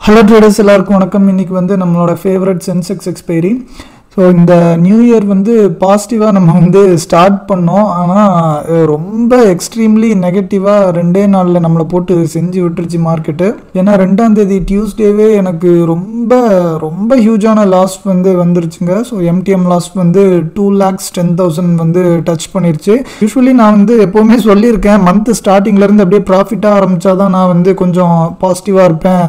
Hello traders எல்லாருக்கும் வணக்கம். இன்றைக்கி வந்து நம்மளோட ஃபேவரட் சென்செக்ஸ் எக்ஸ்பைரி. ஸோ இந்த நியூ இயர் வந்து பாசிட்டிவாக நம்ம வந்து ஸ்டார்ட் பண்ணோம். ஆனால் ரொம்ப எக்ஸ்ட்ரீம்லி நெகட்டிவாக 2 நாளில் நம்மளை போட்டு செஞ்சு விட்டுருச்சு மார்க்கெட்டு. ஏன்னா 2ஆம் தேதி டியூஸ்டேவே எனக்கு ரொம்ப ரொம்ப ஹியூஜான லாஸ் வந்து வந்துருச்சுங்க. ஸோ எம்டிஎம் லாஸ் வந்து 2,10,000 வந்து டச் பண்ணிருச்சு. யூஸ்வலி நான் வந்து எப்போவுமே சொல்லியிருக்கேன், மந்த் ஸ்டார்டிங்லேருந்து அப்படியே ப்ராஃபிட்டாக ஆரம்பித்தா தான் நான் வந்து கொஞ்சம் பாசிட்டிவாக இருப்பேன்.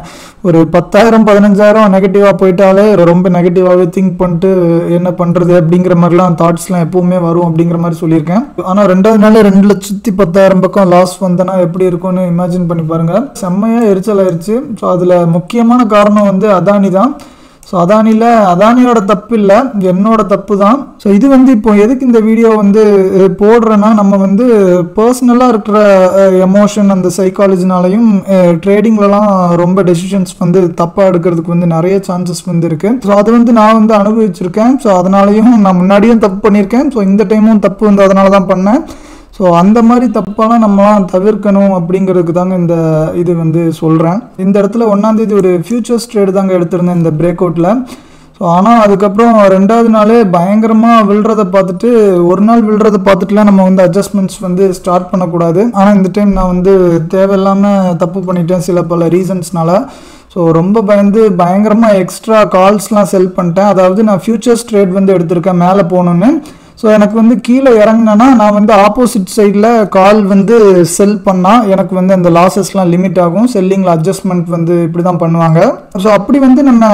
ஒரு 10,000 15,000 நெகட்டிவாக போயிட்டாலே ரொம்ப நெகட்டிவாகவே திங்க் பண்ணிட்டு என்ன பண்ணுறது அப்படிங்கிற மாதிரிலாம் தாட்ஸ்லாம் எப்பவுமே வரும் அப்படிங்கிற மாதிரி சொல்லியிருக்கேன். ஆனால் 2வது நாள் 2,10,000 பக்கம் லாஸ் வந்தனா எப்படி இருக்கும்னு இமேஜின் பண்ணி பாருங்கள். செம்மையாக எரிச்சல் ஆயிடுச்சு. ஸோ அதில் முக்கியமான காரணம் வந்து அதானி தான். ஸோ அதானியோட தப்பு இல்லை, என்னோட தப்பு தான். ஸோ இது வந்து இப்போ எதுக்கு இந்த வீடியோ வந்து போடுறேன்னா, நம்ம வந்து பர்சனலாக இருக்கிற எமோஷன் அந்த சைக்காலஜினாலையும் ட்ரேடிங்லலாம் ரொம்ப டெசிஷன்ஸ் வந்து தப்பாக எடுக்கிறதுக்கு வந்து நிறைய சான்சஸ் வந்து இருக்குது. ஸோ அது வந்து நான் வந்து அனுபவிச்சிருக்கேன். ஸோ அதனாலையும் நான் முன்னாடியும் தப்பு பண்ணியிருக்கேன். ஸோ இந்த டைமும் தப்பு வந்து அதனால தான் பண்ணேன். ஸோ அந்த மாதிரி தப்பெல்லாம் நம்மளாம் தவிர்க்கணும் அப்படிங்கிறதுக்கு தாங்க இந்த இது வந்து சொல்கிறேன். இந்த இடத்துல 1ஆம் தேதி ஒரு ஃபியூச்சர்ஸ் ட்ரேடு தாங்க எடுத்திருந்தேன் இந்த பிரேக் அவுட்டில். ஸோ ஆனால் அதுக்கப்புறம் 2வது நாளே பயங்கரமாக விழுறதை பார்த்துட்டு, ஒரு நாள் விழுறதை பார்த்துட்டுலாம் நம்ம வந்து அட்ஜஸ்ட்மெண்ட்ஸ் வந்து ஸ்டார்ட் பண்ணக்கூடாது. ஆனால் இந்த டைம் நான் வந்து தேவையில்லாமல் தப்பு பண்ணிட்டேன் சில பல ரீசன்ஸ்னால. ஸோ ரொம்ப பயங்கரமாக எக்ஸ்ட்ரா கால்ஸ்லாம் செல் பண்ணிட்டேன். அதாவது நான் ஃபியூச்சர்ஸ் ட்ரேட் வந்து எடுத்திருக்கேன் மேலே போகணுன்னு. ஸோ எனக்கு வந்து கீழே இறங்கினேன்னா நான் வந்து ஆப்போசிட் சைடில் கால் வந்து செல் பண்ணால் எனக்கு வந்து அந்த லாஸஸ்லாம் லிமிட் ஆகும். செல்லிங்கில் அட்ஜஸ்ட்மெண்ட் வந்து இப்படி தான் பண்ணுவாங்க. ஸோ அப்படி வந்து நம்ம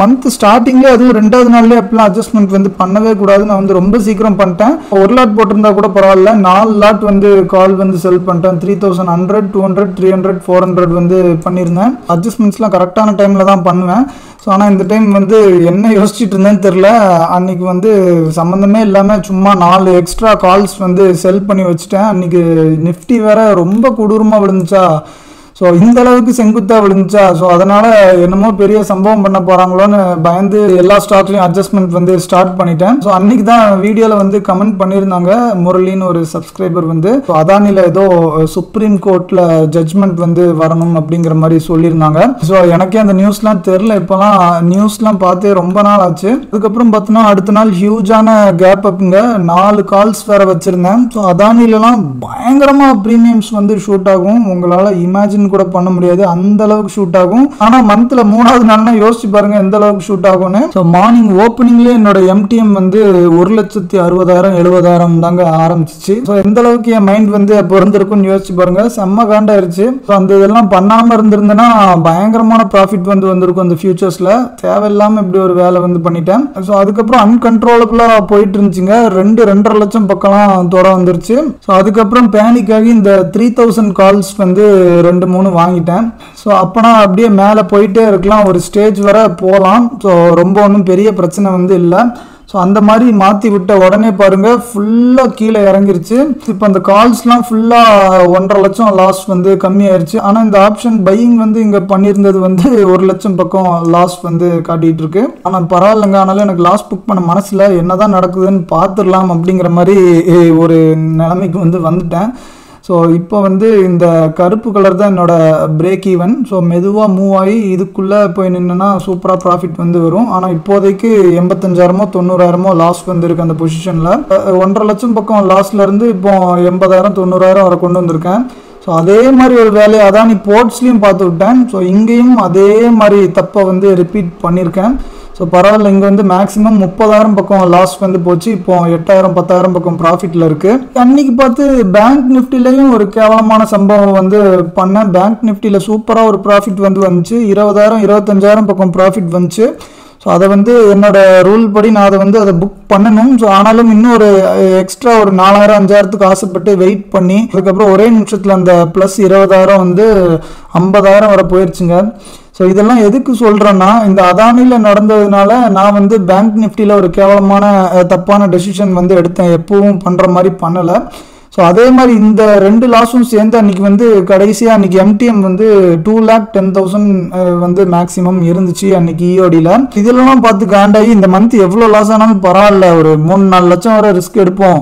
மந்த் ஸ்டார்டிங்லேயே அதுவும் 2வது நாள்லேயே அப்படிலாம் அட்ஜஸ்ட்மெண்ட் வந்து பண்ணவே கூடாது. நான் வந்து ரொம்ப சீக்கிரம் பண்ணிட்டேன். ஒரு லாட் போட்டிருந்தா கூட பரவாயில்ல, 4 லாட் வந்து கால் வந்து செல் பண்ணிட்டேன். 3,100 200 300 400 வந்து பண்ணியிருந்தேன். அட்ஜஸ்ட்மெண்ட்ஸ்லாம் கரெக்டான டைமில் தான் பண்ணுவேன். ஸோ ஆனால் இந்த டைம் வந்து என்ன யோசிச்சுட்டு இருந்தேன்னு தெரில. அன்றைக்கி வந்து சம்மந்தமே இல்லாமல் சும்மா 4 எக்ஸ்ட்ரா கால்ஸ் வந்து செல் பண்ணி வச்சுட்டேன். அன்றைக்கி நிஃப்டி வேற ரொம்ப கொடூரமாக விழுந்துச்சா. ஸோ இந்த அளவுக்கு செங்குத்தாக விழுந்துச்சா. ஸோ அதனால் என்னமோ பெரிய சம்பவம் பண்ண போகிறாங்களோன்னு பயந்து எல்லா ஸ்டாக்லையும் அட்ஜஸ்ட்மெண்ட் வந்து ஸ்டார்ட் பண்ணிட்டேன். ஸோ அன்றைக்கி தான் வீடியோவில் வந்து கமெண்ட் பண்ணியிருந்தாங்க முரளின்னு ஒரு சப்ஸ்கிரைபர் வந்து. ஸோ அதானியில் ஏதோ சுப்ரீம் கோர்ட்டில் ஜட்ஜ்மெண்ட் வந்து வரணும் அப்படிங்கிற மாதிரி சொல்லியிருந்தாங்க. ஸோ எனக்கே அந்த நியூஸ்லாம் தெரில. இப்போலாம் நியூஸ்லாம் பார்த்தே ரொம்ப நாள் ஆச்சு. அதுக்கப்புறம் பார்த்தோன்னா அடுத்த நாள் ஹியூஜான கேப் அப்புங்க 4 கால்ஸ் வேறு வச்சுருந்தேன். ஸோ அதானிலலாம் பயங்கரமாக ப்ரீமியம்ஸ் வந்து ஷூட் ஆகும். உங்களால் இமேஜின் கூட பண்ண முடியாது, அந்த அளவுக்கு ஷூட் ஆகும். ஆனா மந்த்ல 3வது நாள்னா யோசிச்சு பாருங்க எந்த அளவுக்கு ஷூட் ஆகும்னு. ஸோ மார்னிங் ஓப்பனிங்லேயே என்னோட எம்டிஎம் வந்து 1,60,000 70,000 தாங்க ஆரம்பிச்சிச்சு. ஸோ எந்த அளவுக்கு என் மைண்ட் வந்து அப்போ இருந்திருக்கும்னு யோசிச்சு பாருங்க. செம்ம காண்டாயிருச்சு. ஸோ அந்த இதெல்லாம் பண்ணாம இருந்திருந்தேன்னா பயங்கரமான ப்ராஃபிட் வந்து வந்திருக்கும் அந்த ஃபியூச்சர்ஸ்ல. தேவையில்லாம இப்படி ஒரு வேலை வந்து பண்ணிட்டேன். ஸோ அதுக்கப்புறம் அன்கண்ட்ரோலபிளா போயிட்டு இருந்துச்சுங்க. 2.5 லட்சம் பக்கம்லாம் தொட வந்துருச்சு. ஸோ அதுக்கப்புறம் பேனிக் ஆகி இந்த 3,000 கால்ஸ் வந்து 2-3 வாங்கிட்டேன். ஸோ அப்போனா அப்படியே மேலே போயிட்டே இருக்கலாம், ஒரு ஸ்டேஜ் வர போகலாம். ஸோ ரொம்ப ஒன்றும் பெரிய பிரச்சனை வந்து இல்லை. ஸோ அந்த மாதிரி மாற்றி விட்ட உடனே பாருங்கள் ஃபுல்லாக கீழே இறங்கிருச்சு. இப்போ அந்த கால்ஸ்லாம் ஃபுல்லாக 1.5 லட்சம் லாஸ் வந்து கம்மியாயிருச்சு. ஆனால் இந்த ஆப்ஷன் பையிங் வந்து இங்கே பண்ணியிருந்தது வந்து 1 லட்சம் பக்கம் லாஸ் வந்து காட்டிகிட்டு இருக்கு. ஆனால் பரவாயில்லைங்க, ஆனாலும் எனக்கு லாஸ் புக் பண்ண மனசில் என்னதான் நடக்குதுன்னு பார்த்துடலாம் அப்படிங்கிற மாதிரி ஒரு நிலைமைக்கு வந்து வந்துட்டேன். ஸோ இப்போ வந்து இந்த கருப்பு கலர் தான் என்னோட பிரேக் ஈவன். ஸோ மெதுவாக மூவ் ஆகி இதுக்குள்ளே போய் நின்றுனா சூப்பராக ப்ராஃபிட் வந்து வரும். ஆனால் இப்போதைக்கு 85,000 90,000 லாஸ் வந்து இருக்குது அந்த பொசிஷனில். 1.5 லட்சம் பக்கம் லாஸ்லேருந்து இப்போ 80,000 90,000 வரை கொண்டு வந்திருக்கேன். ஸோ அதே மாதிரி ஒரு வேலையை அதான் போர்ட்ஸ்லையும் பார்த்து விட்டேன். ஸோ இங்கேயும் அதே மாதிரி தப்பை வந்து ரிப்பீட் பண்ணியிருக்கேன். ஸோ பரவாயில்ல, இங்கே வந்து மேக்ஸிமம் 30,000 பக்கம் லாஸ் வந்து போச்சு. இப்போ 8,000 10,000 பக்கம் ப்ராஃபிட்டில் இருக்குது. அன்றைக்கி பார்த்து பேங்க் நிஃப்டிலையும் ஒரு கேவலமான சம்பவம் வந்து பண்ணேன். பேங்க் நிஃப்டியில் சூப்பராக ஒரு ப்ராஃபிட் வந்து வந்துச்சு. 20,000 25,000 பக்கம் ப்ராஃபிட் வந்துச்சு. ஸோ அதை வந்து என்னோட ரூல் படி நான் அதை புக் பண்ணணும். ஸோ ஆனாலும் இன்னும் ஒரு எக்ஸ்ட்ரா ஒரு 4,000 5,000க்கு ஆசைப்பட்டு வெயிட் பண்ணி அதுக்கப்புறம் ஒரே நிமிஷத்தில் அந்த ப்ளஸ் 20,000 வந்து 50,000 வரை போயிடுச்சுங்க. ஸோ இதெல்லாம் எதுக்கு சொல்கிறேன்னா, இந்த அதானியில் நடந்ததுனால நான் வந்து பேங்க் நிஃப்டியில் ஒரு கேவலமான தப்பான டெசிஷன் வந்து எடுத்தேன். எப்பவும் பண்ணுற மாதிரி பண்ணலை. ஸோ அதே மாதிரி இந்த 2 லாஸும் சேர்ந்து அன்றைக்கி வந்து கடைசியாக அன்றைக்கி எம்டிஎம் வந்து 2,10,000 வந்து மேக்ஸிமம் இருந்துச்சு அன்றைக்கி இஓடியில். இதெல்லாம் பார்த்து காண்டாகி இந்த மந்த் எவ்வளோ லாஸ் ஆனாலும் பரவாயில்ல, ஒரு 3-4 லட்சம் வரை ரிஸ்க் எடுப்போம்,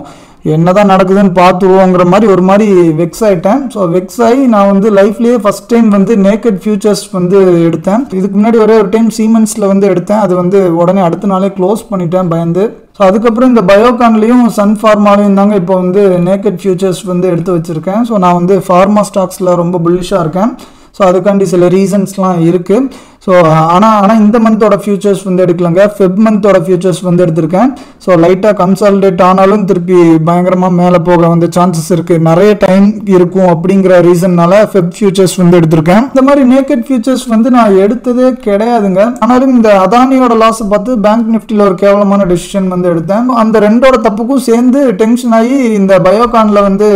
என்னதான் நடக்குதுன்னு பார்த்துருவோங்கிற மாதிரி ஒரு மாதிரி வெக்ஸ் ஆகிட்டேன். ஸோ வெக்ஸ் ஆகி நான் வந்து லைஃப்லேயே ஃபஸ்ட் டைம் வந்து நேக்கட் ஃபியூச்சர்ஸ் வந்து எடுத்தேன். இதுக்கு முன்னாடி ஒரே ஒரு டைம் சீமென்ஸில் வந்து எடுத்தேன். அது வந்து உடனே அடுத்த நாளே க்ளோஸ் பண்ணிட்டேன் பயந்து. ஸோ அதுக்கப்புறம் இந்த பயோகான்லேயும் சன் ஃபார்மாலையும் தாங்க இப்போ வந்து நேக்கட் ஃபியூச்சர்ஸ் வந்து எடுத்து வச்சுருக்கேன். ஸோ நான் வந்து ஃபார்மா ஸ்டாக்ஸில் ரொம்ப புல்லிஷாக இருக்கேன். ஸோ அதுக்காண்டி சில ரீசன்ஸ்லாம் இருக்குது. ஸோ ஆனால் இந்த மந்தோட ஃபியூச்சர்ஸ் வந்து எடுக்கலங்க. ஃபெப் மந்தோட ஃபியூச்சர்ஸ் வந்து எடுத்திருக்கேன். ஸோ லைட்டாக கன்சால்டேட் ஆனாலும் திருப்பி பயங்கரமாக மேலே போக வந்து சான்சஸ் இருக்குது, நிறைய டைம் இருக்கும் அப்படிங்கிற ரீசன்னால ஃபெப் ஃபியூச்சர்ஸ் வந்து எடுத்திருக்கேன். இந்த மாதிரி நேக்கட் ஃபியூச்சர்ஸ் வந்து நான் எடுத்ததே கிடையாதுங்க. ஆனாலும் இந்த அதானியோட லாஸை பார்த்து பேங்க் நிஃப்டியில் ஒரு கேவலமான டெசிஷன் வந்து எடுத்தேன். அந்த ரெண்டோட தப்புக்கும் சேர்ந்து டென்ஷன் ஆகி இந்த பயோகானில் வந்து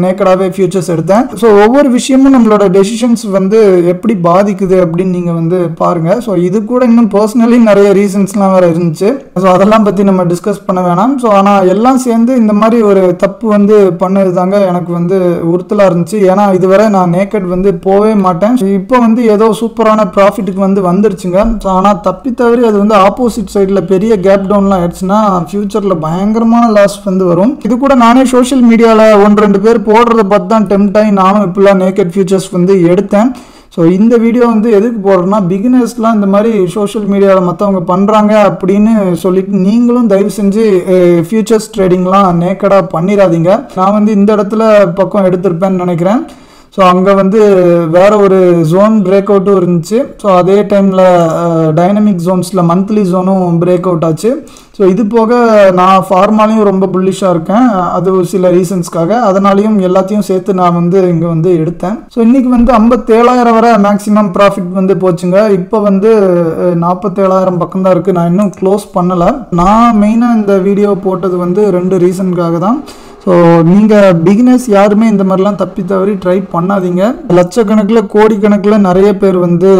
நேக்கடாகவே ஃபியூச்சர்ஸ் எடுத்தேன். ஸோ ஒவ்வொரு விஷயமும் நம்மளோட டெசிஷன்ஸ் வந்து எப்படி பாதிக்குது அப்படின்னு நீங்கள் வந்து பாருங்க. ஸோ இது கூட இன்னும் பர்சனலி நிறைய ரீசன்ஸ்லாம் வேற இருந்துச்சு. ஸோ அதெல்லாம் பற்றி நம்ம டிஸ்கஸ் பண்ண வேணாம். ஸோ ஆனால் எல்லாம் சேர்ந்து இந்த மாதிரி ஒரு தப்பு வந்து பண்ணது தாங்க எனக்கு வந்து உறுத்தலாக இருந்துச்சு. ஏன்னா இதுவரை நான் நேக்கட் வந்து போவே மாட்டேன். இப்போ வந்து ஏதோ சூப்பரான ப்ராஃபிட்டுக்கு வந்து வந்துருச்சுங்க. ஸோ ஆனால் தப்பி தவறி அது வந்து ஆப்போசிட் சைடில் பெரிய கேப் டவுன்லாம் ஆயிடுச்சுன்னா ஃபியூச்சரில் பயங்கரமான லாஸ் வந்து வரும். இது கூட நானே சோஷியல் மீடியாவில் 1-2 பேர் போடுறத பார்த்து தான் டெம்ட் ஆகி நானும் இப்போலாம் நேக்கட் ஃபியூச்சர்ஸ் வந்து எடுத்தேன். ஸோ இந்த வீடியோ வந்து எதுக்கு போடுறேன்னா, பிகினர்ஸ்லாம் இந்த மாதிரி சோஷியல் மீடியாவில் மற்றவங்க பண்ணுறாங்க அப்படின்னு சொல்லிட்டு நீங்களும் தயவு செஞ்சு ஃபியூச்சர்ஸ் ட்ரேடிங்லாம் நேக்கடாக பண்ணிடாதீங்க. நான் வந்து இந்த இடத்துல பக்கம் எடுத்திருப்பேன்னு நினைக்கிறேன். ஸோ அங்கே வந்து வேற ஒரு ஜோன் பிரேக் அவுட்டும் இருந்துச்சு. ஸோ அதே டைமில் டைனமிக் ஜோன்ஸில் மந்த்லி ஜோனும் பிரேக் அவுட் ஆச்சு. ஸோ இது போக நான் ஃபார்மாலையும் ரொம்ப புல்லிஷாக இருக்கேன், அது சில ரீசன்ஸ்க்காக. அதனாலையும் எல்லாத்தையும் சேர்த்து நான் வந்து இங்கே வந்து எடுத்தேன். ஸோ இன்றைக்கி வந்து 57,000 வரை மேக்ஸிமம் ப்ராஃபிட் வந்து போச்சுங்க. இப்போ வந்து 47,000 பக்கம் தான் இருக்குது. நான் இன்னும் க்ளோஸ் பண்ணலை. நான் மெயினாக இந்த வீடியோ போட்டது வந்து 2 ரீசனுக்காக தான். ஸோ நீங்கள் பிகினர்ஸ் யாருமே இந்த மாதிரிலாம் தப்பி தவறி ட்ரை பண்ணாதீங்க. லட்சக்கணக்கில் கோடிக்கணக்கில் நிறைய பேர் வந்து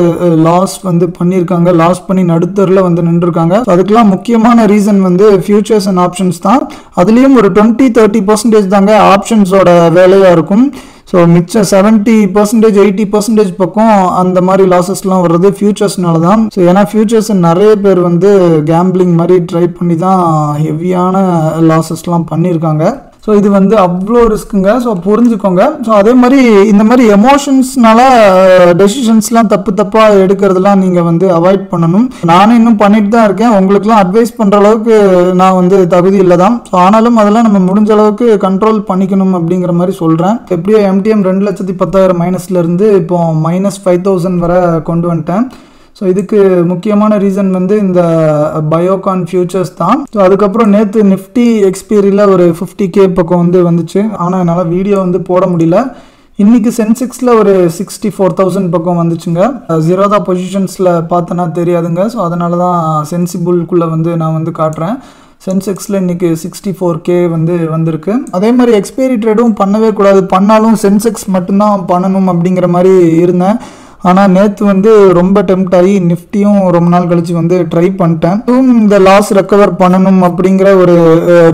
லாஸ் வந்து பண்ணியிருக்காங்க, லாஸ் பண்ணி நடுத்தரில் வந்து நின்றுருக்காங்க. அதுக்கெல்லாம் முக்கியமான ரீசன் வந்து ஃபியூச்சர்ஸ் அண்ட் ஆப்ஷன்ஸ் தான். அதுலேயும் ஒரு 20-30% தாங்க ஆப்ஷன்ஸோட வேலையாக இருக்கும். ஸோ மிச்சம் 70%, 80% பக்கம் அந்த மாதிரி லாஸஸ்லாம் வர்றது ஃபியூச்சர்ஸ்னால தான். ஸோ ஏன்னா ஃபியூச்சர்ஸ் நிறைய பேர் வந்து கேம்பிளிங் மாதிரி ட்ரை பண்ணி தான் ஹெவியான லாஸஸ்லாம் பண்ணியிருக்காங்க. ஸோ இது வந்து அவ்வளோ ரிஸ்க்குங்க. ஸோ புரிஞ்சுக்கோங்க. ஸோ அதே மாதிரி இந்த மாதிரி எமோஷன்ஸ்னால டெசிஷன்ஸ்லாம் தப்பாக எடுக்கிறதுலாம் நீங்கள் வந்து அவாய்ட் பண்ணணும். நானும் இன்னும் பண்ணிட்டு தான் இருக்கேன். உங்களுக்குலாம் அட்வைஸ் பண்ணுற அளவுக்கு நான் வந்து தகுதி இல்லை தான். ஸோ ஆனாலும் அதெல்லாம் நம்ம முடிஞ்ச அளவுக்கு கண்ட்ரோல் பண்ணிக்கணும் அப்படிங்கிற மாதிரி சொல்கிறேன். எப்படியோ MTM 2,10,000 மைனஸ்லேருந்து இப்போ -5,000 வரை கொண்டு வந்துட்டேன். ஸோ இதுக்கு முக்கியமான ரீசன் வந்து இந்த பயோகான் ஃபியூச்சர்ஸ் தான். ஸோ அதுக்கப்புறம் நேற்று நிஃப்டி எக்ஸ்பீரியில் ஒரு 50K பக்கம் வந்து வந்துச்சு. ஆனால் என்னால் வீடியோ வந்து போட முடியல. இன்றைக்கி சென்செக்ஸில் ஒரு 64,000 பக்கம் வந்துச்சுங்க. ஜீரோதா பொசிஷன்ஸில் பார்த்தனா தெரியாதுங்க. ஸோ அதனால தான் சென்சிபிள்குள்ளே வந்து நான் வந்து காட்டுறேன். சென்செக்ஸில் இன்றைக்கி 64K வந்து வந்திருக்கு. அதே மாதிரி எக்ஸ்பைரி ட்ரேடும் பண்ணவே கூடாது, பண்ணாலும் சென்செக்ஸ் மட்டும்தான் பண்ணணும் அப்படிங்கிற மாதிரி இருந்தேன். ஆனால் நேற்று வந்து ரொம்ப டெம்ட் ஆகி நிஃப்டியும் ரொம்ப நாள் கழிச்சு வந்து ட்ரை பண்ணிட்டேன். இந்த லாஸ் ரெக்கவர் பண்ணணும் அப்படிங்கிற ஒரு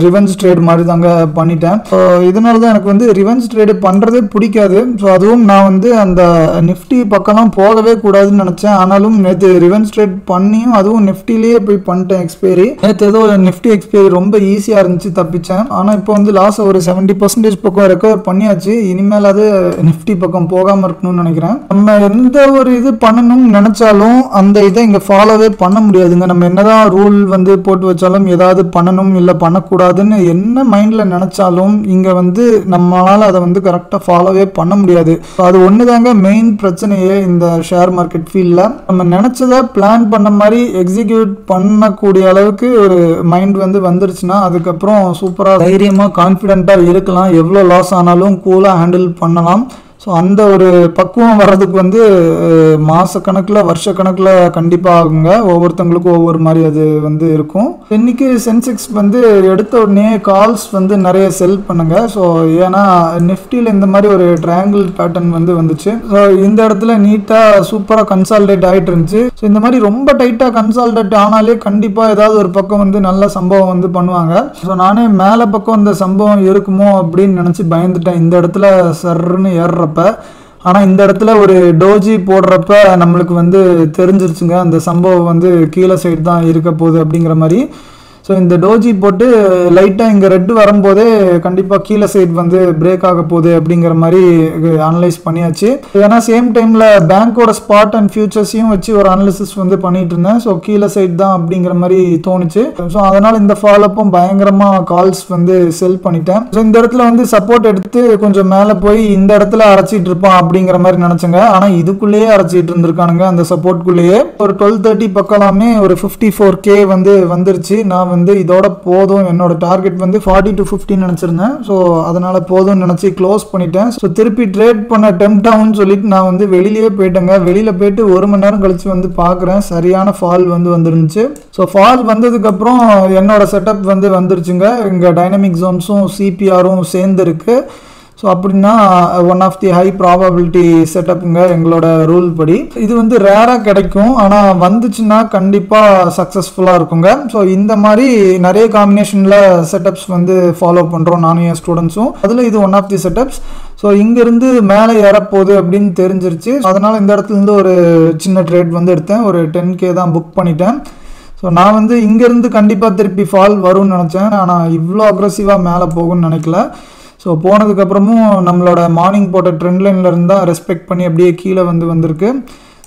ரிவெஞ்ச் ட்ரேட் மாதிரி தாங்க பண்ணிட்டேன். ஸோ இதனால தான் எனக்கு வந்து ரிவெஞ்ச் ட்ரேடு பண்ணுறதே பிடிக்காது. ஸோ அதுவும் நான் வந்து அந்த நிஃப்டி பக்கம்லாம் போகவே கூடாதுன்னு நினச்சேன். ஆனாலும் நேற்று ரிவெஞ்ச் ட்ரேட் பண்ணியும் அதுவும் நிஃப்டிலேயே போய் பண்ணிட்டேன் எக்ஸ்பைரி. நேற்று ஏதோ நிஃப்டி எக்ஸ்பைரி ரொம்ப ஈஸியாக இருந்துச்சு, தப்பிச்சேன். ஆனால் இப்போ வந்து லாஸ் ஒரு 70% பக்கம் ரெக்கவர் பண்ணியாச்சு. இனிமேல் அது நிஃப்டி பக்கம் போகாமல் இருக்கணும்னு நினைக்கிறேன். நம்ம எந்த ஒரு இது பண்ணணும்னு நினைச்சாலும் அந்த இதை இங்க ஃபாலோவே பண்ண முடியாதுங்க. நம்ம என்னதான் ரூல் வந்து போட்டு வச்சாலும் ஏதாவது பண்ணணும் இல்லை பண்ணக்கூடாதுன்னு என்ன மைண்ட்ல நினைச்சாலும் இங்க வந்து நம்மளால அதை வந்து கரெக்டா ஃபாலோவே பண்ண முடியாது. அது ஒண்ணுதாங்க மெயின் பிரச்சனையே இந்த ஷேர் மார்க்கெட் ஃபீல்ட்ல. நம்ம நினைச்சதை பிளான் பண்ண மாதிரி எக்ஸிக்யூட் பண்ணக்கூடிய அளவுக்கு ஒரு மைண்ட் வந்து வந்துருச்சுன்னா அதுக்கப்புறம் சூப்பரா தைரியமா கான்ஃபிடென்ட்டா இருக்கலாம். எவ்வளோ லாஸ் ஆனாலும் கூலா ஹேண்டில் பண்ணலாம். ஸோ அந்த ஒரு பக்குவம் வர்றதுக்கு வந்து மாதக்கணக்கில் வருஷக்கணக்கில் கண்டிப்பாக ஆகுங்க. ஒவ்வொருத்தங்களுக்கும் ஒவ்வொரு மாதிரி அது வந்து இருக்கும். இன்றைக்கி சென்செக்ஸ் வந்து எடுத்த உடனே கால்ஸ் வந்து நிறைய செல் பண்ணுங்க. ஸோ ஏன்னா நிஃப்டியில் இந்த மாதிரி ஒரு ட்ரையாங்கிள் பேட்டர்ன் வந்து வந்துச்சு. ஸோ இந்த இடத்துல நீட்டாக சூப்பராக கன்சால்டேட் ஆகிட்டு இருந்துச்சு. ஸோ இந்த மாதிரி ரொம்ப டைட்டாக கன்சால்டேட் ஆனாலே கண்டிப்பாக ஏதாவது ஒரு பக்கம் வந்து நல்ல சம்பவம் வந்து பண்ணுவாங்க. ஸோ நானே மேலே பக்கம் இந்த சம்பவம் இருக்குமோ அப்படின்னு நினச்சி பயந்துட்டேன் இந்த இடத்துல சர்ன்னு ஏறுறப்ப. ஆனால் இந்த இடத்துல ஒரு டோஜி போடுறப்ப நம்மளுக்கு வந்து தெரிஞ்சிருச்சுங்க அந்த சம்பவம் வந்து கீழே சைடு தான் இருக்க போகுது அப்படிங்கிற மாதிரி. ஸோ இந்த டோஜி போட்டு லைட்டாக இங்கே ரெட் வரும்போதே கண்டிப்பாக கீழே சைட் வந்து பிரேக் ஆக போகுது அப்படிங்கிற மாதிரி அனலைஸ் பண்ணியாச்சு. ஏன்னா சேம் டைமில் பேங்க்கோட ஸ்பாட் அண்ட் ஃபியூச்சர்ஸையும் வச்சு ஒரு அனாலிசிஸ் வந்து பண்ணிட்டு இருந்தேன். ஸோ கீழே சைட் தான் அப்படிங்கிற மாதிரி தோணுச்சு. ஸோ அதனால் இந்த ஃபாலோப்பும் பயங்கரமாக கால்ஸ் வந்து செல் பண்ணிட்டேன். ஸோ இந்த இடத்துல வந்து சப்போர்ட் எடுத்து கொஞ்சம் மேலே போய் இந்த இடத்துல அரைச்சிட்டு இருப்பான் அப்படிங்கிற மாதிரி நினச்சேங்க. ஆனால் இதுக்குள்ளேயே அரைச்சிட்டு இருந்திருக்கானுங்க. அந்த சப்போர்ட்குள்ளேயே ஒரு 12:30 பக்கலாமே ஒரு 54K வந்து வந்துருச்சு. நான் வந்து இதோட போதும், என்னோட டார்கெட் வந்து 40 to 50 நினச்சிருந்தேன். ஸோ அதனால போதும்னு நினச்சி க்ளோஸ் பண்ணிட்டேன். ஸோ திருப்பி ட்ரேட் பண்ண டெம்ப்ட் ஆகும்னு சொல்லிட்டு நான் வந்து வெளியிலேயே போயிட்டேங்க. வெளியில் போயிட்டு 1 மணி நேரம் கழிச்சு வந்து பார்க்குறேன், சரியான ஃபால் வந்து வந்துருந்துச்சு. ஸோ ஃபால் வந்ததுக்கப்புறம் என்னோட செட்டப் வந்து வந்துருச்சுங்க. இங்கே டைனமிக் ஜோன்ஸும் சிபிஆரும் சேர்ந்துருக்கு. ஸோ அப்படின்னா one of the high probability செட்டப்புங்க எங்களோட ரூல் படி. இது வந்து ரேராக கிடைக்கும், ஆனால் வந்துச்சுன்னா கண்டிப்பாக சக்ஸஸ்ஃபுல்லாக இருக்குங்க. ஸோ இந்த மாதிரி நிறைய காம்பினேஷனில் செட்டப்ஸ் வந்து ஃபாலோ பண்ணுறோம் நானும் என் ஸ்டூடெண்ட்ஸும். அதில் இது one of the setups. So இங்கேருந்து மேலே ஏறப்போகுது அப்படின்னு தெரிஞ்சிருச்சு. அதனால் இந்த இடத்துலேருந்து ஒரு சின்ன ட்ரேட் வந்து எடுத்தேன். ஒரு 10K தான் புக் பண்ணிட்டேன். ஸோ நான் வந்து இங்கேருந்து கண்டிப்பாக திருப்பி ஃபால் வரும்னு நினச்சேன். ஆனால் இவ்வளோ அக்ரெசிவாக மேலே போகும்னு நினைக்கல. ஸோ போனதுக்கப்புறமும் நம்மளோட மார்னிங் போட்ட ட்ரெண்ட் லைனில் இருந்தால் ரெஸ்பெக்ட் பண்ணி அப்படியே கீழே வந்திருக்கு.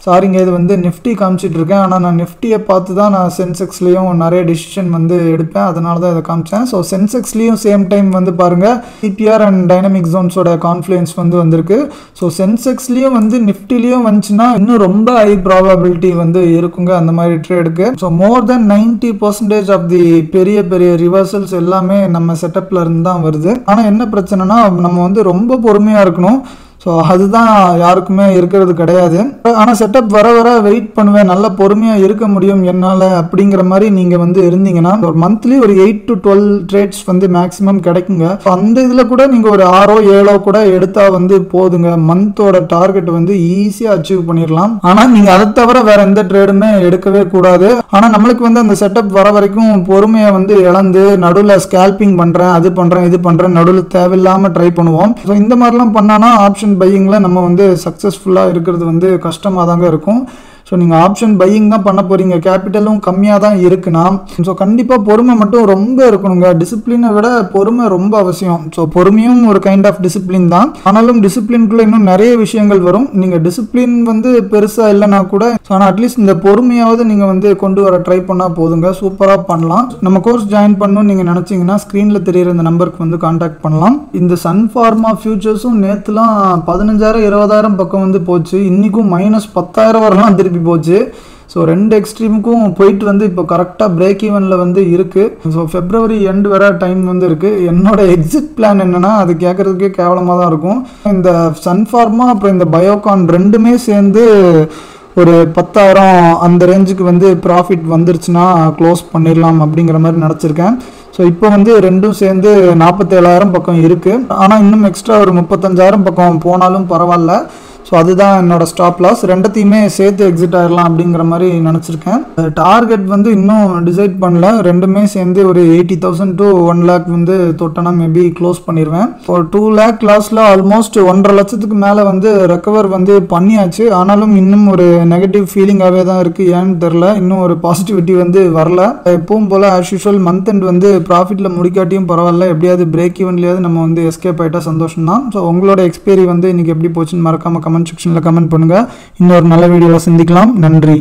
சாரிங்க, இது வந்து நிஃப்டி காமிச்சிட்டு இருக்கேன். ஆனால் நான் நிஃப்டியை பார்த்து தான் நான் சென்செக்ஸ்லேயும் நிறைய டிசிஷன் வந்து எடுப்பேன். அதனால தான் இதை காமிச்சேன். ஸோ சென்செக்ஸ்லேயும் சேம் டைம் வந்து பாருங்கள் சிபிஆர் அண்ட் டைனமிக் ஜோன்ஸோட கான்ஃப்ளூயன்ஸ் வந்து வந்திருக்கு. ஸோ சென்செக்ஸ்லேயும் வந்து நிஃப்டிலையும் வந்துச்சுன்னா இன்னும் ரொம்ப ஹை ப்ராபபிலிட்டி வந்து இருக்குங்க அந்த மாதிரி ட்ரேடுக்கு. So more then 90% of the பெரிய பெரிய ரிவர்சல்ஸ் எல்லாமே நம்ம செட்டப்பில் இருந்து தான் வருது. ஆனால் என்ன பிரச்சனைனா நம்ம வந்து ரொம்ப பொறுமையாக இருக்கணும். ஸோ அதுதான் யாருக்குமே இருக்கிறது கிடையாது. ஆனால் செட்டப் வர வர வெயிட் பண்ணுவேன், நல்ல பொறுமையாக இருக்க முடியும் என்னால் அப்படிங்கிற மாதிரி நீங்கள் வந்து இருந்தீங்கன்னா ஒரு மந்த்லி ஒரு 8 to 12 ட்ரேட்ஸ் வந்து மேக்ஸிமம் கிடைக்குங்க. ஸோ அந்த இதில் கூட நீங்கள் ஒரு 6 7 கூட எடுத்தால் வந்து போதுங்க. மந்தோட டார்கெட் வந்து ஈஸியாக அச்சீவ் பண்ணிடலாம். ஆனால் நீங்கள் அதை தவிர வேற எந்த ட்ரேடுமே எடுக்கவே கூடாது. ஆனால் நம்மளுக்கு வந்து அந்த செட்டப் வர வரைக்கும் பொறுமையை வந்து இழந்து நடுவில் ஸ்கேல்பிங் பண்ணுறேன், அது பண்ணுறேன், இது பண்ணுறேன், நடுவில் தேவையில்லாமல் ட்ரை பண்ணுவோம். ஸோ இந்த மாதிரிலாம் பண்ணானா ஆப்ஷன் பையிங்கில் நம்ம வந்து சக்ஸஸ்ஃபுல்லாக இருக்கிறது வந்து கஷ்டமாக தாங்க இருக்கும். ஸோ நீங்கள் ஆப்ஷன் பையிங் தான் பண்ண போகிறீங்க, கேபிட்டலும் கம்மியாக தான் இருக்குன்னா ஸோ கண்டிப்பாக பொறுமை மட்டும் ரொம்ப இருக்கணுங்க. டிசிப்ளினை விட பொறுமை ரொம்ப அவசியம். ஸோ பொறுமையும் ஒரு கைண்ட் ஆஃப் டிசிப்ளின் தான். ஆனாலும் டிசிப்ளின்குள்ளே இன்னும் நிறைய விஷயங்கள் வரும். நீங்கள் டிசிப்ளின் வந்து பெருசாக இல்லைனா கூட ஆனால் அட்லீஸ்ட் இந்த பொறுமையாவது நீங்கள் வந்து கொண்டு வர ட்ரை பண்ணால் போதுங்க. சூப்பராக பண்ணலாம். நம்ம கோர்ஸ் ஜாயின் பண்ணணும்னு நீங்கள் நினச்சிங்கன்னா ஸ்க்ரீனில் தெரியிற இந்த நம்பருக்கு வந்து கான்டாக்ட் பண்ணலாம். இந்த சன் ஃபார்மா ஃபியூச்சர்ஸும் நேற்றுலாம் 15,000 20,000 பக்கம் வந்து போச்சு. இன்றைக்கும் -10,000 வரலாம் திருப்பி போச்சு. ஸோ 2 எக்ஸ்ட்ரீமுக்கும் போயிட்டு வந்து இப்போ கரெக்டாக பிரேக் ஈவனில் வந்து இருக்குது. ஸோ February எண்ட் வர டைம் வந்து இருக்குது. என்னோட எக்ஸிட் பிளான் என்னென்னா அது கேட்குறதுக்கே கேவலமாக தான் இருக்கும். இந்த சன்ஃபார்மா அப்புறம் இந்த பயோகான் ரெண்டுமே சேர்ந்து ஒரு 10,000 அந்த ரேஞ்சுக்கு வந்து ப்ராஃபிட் வந்துருச்சுன்னா க்ளோஸ் பண்ணிடலாம் அப்படிங்கிற மாதிரி நினச்சிருக்கேன். ஸோ இப்போ வந்து ரெண்டும் சேர்ந்து 47,000 பக்கம் இருக்குது. ஆனால் இன்னும் எக்ஸ்ட்ரா ஒரு 35,000 பக்கம் போனாலும் பரவாயில்ல. ஸோ அதுதான் என்னோட ஸ்டாப் லாஸ். ரெண்டத்தையுமே சேர்த்து எக்ஸிட் ஆகிடலாம் அப்படிங்கிற மாதிரி நினச்சிருக்கேன். டார்கெட் வந்து இன்னும் டிசைட் பண்ணல. ரெண்டுமே சேர்ந்து ஒரு 80,000 to 1 lakh வந்து தொட்டனா மேபி க்ளோஸ் பண்ணிடுவேன். ஒரு 2 lakh லாஸில் ஆல்மோஸ்ட் 1.5 லட்சத்துக்கு மேலே வந்து ரெக்கவர் வந்து பண்ணியாச்சு. ஆனாலும் இன்னும் ஒரு நெகட்டிவ் ஃபீலிங்காகவே தான் இருக்குது. ஏன்னு தெரில, இன்னும் ஒரு பாசிட்டிவிட்டி வந்து வரல. எப்பவும் போல் ஆஸ் யூஷுவல் மந்த் எண்ட் வந்து ப்ராஃபிட்டில் முடிக்காட்டியும் பரவாயில்ல, எப்படியாவது பிரேக் ஈவன்லேயாவது நம்ம வந்து எஸ்கேப் ஆகிட்டா சந்தோஷம் தான். ஸோ உங்களோட எக்ஸ்பீரி வந்து இன்றைக்கி எப்படி போச்சுன்னு மறக்காமல் கமெண்ட் செக்ஷனில் கமெண்ட் பண்ணுங்கள். இன்னொரு நல்ல வீடியோவில் சந்திக்கலாம். நன்றி.